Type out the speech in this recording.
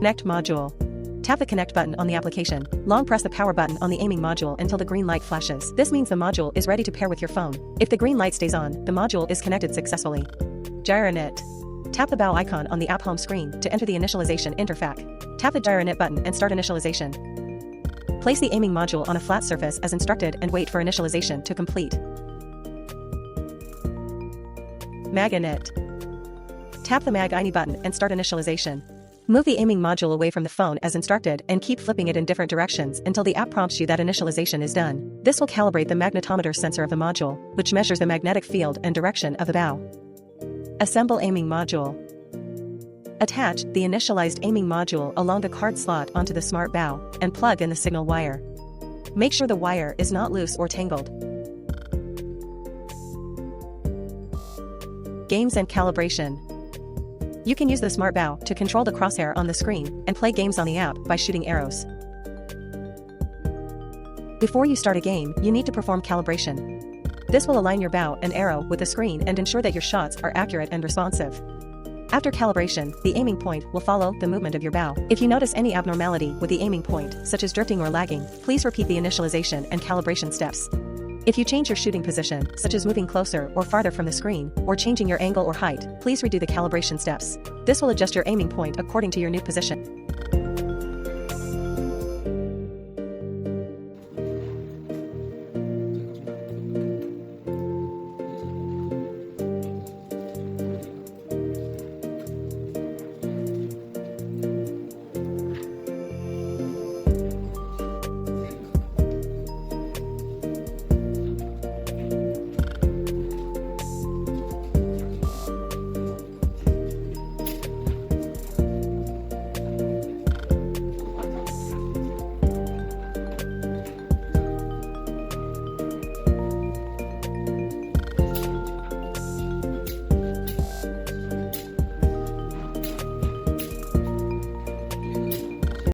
Connect module. Tap the connect button on the application. Long press the power button on the aiming module until the green light flashes. This means the module is ready to pair with your phone. If the green light stays on, the module is connected successfully. Gyronit. Tap the bow icon on the app home screen to enter the initialization interface. Tap the Gyronit button and start initialization. Place the aiming module on a flat surface as instructed and wait for initialization to complete. Maginit. Tap the Mag-ini button and start initialization. Move the aiming module away from the phone as instructed and keep flipping it in different directions until the app prompts you that initialization is done. This will calibrate the magnetometer sensor of the module, which measures the magnetic field and direction of the bow. Assemble aiming module. Attach the initialized aiming module along the card slot onto the smart bow and plug in the signal wire. Make sure the wire is not loose or tangled. Games and calibration. You can use the smart bow to control the crosshair on the screen and play games on the app by shooting arrows. Before you start a game, you need to perform calibration. This will align your bow and arrow with the screen and ensure that your shots are accurate and responsive. After calibration, the aiming point will follow the movement of your bow. If you notice any abnormality with the aiming point, such as drifting or lagging, please repeat the initialization and calibration steps. If you change your shooting position, such as moving closer or farther from the screen, or changing your angle or height, please redo the calibration steps. This will adjust your aiming point according to your new position.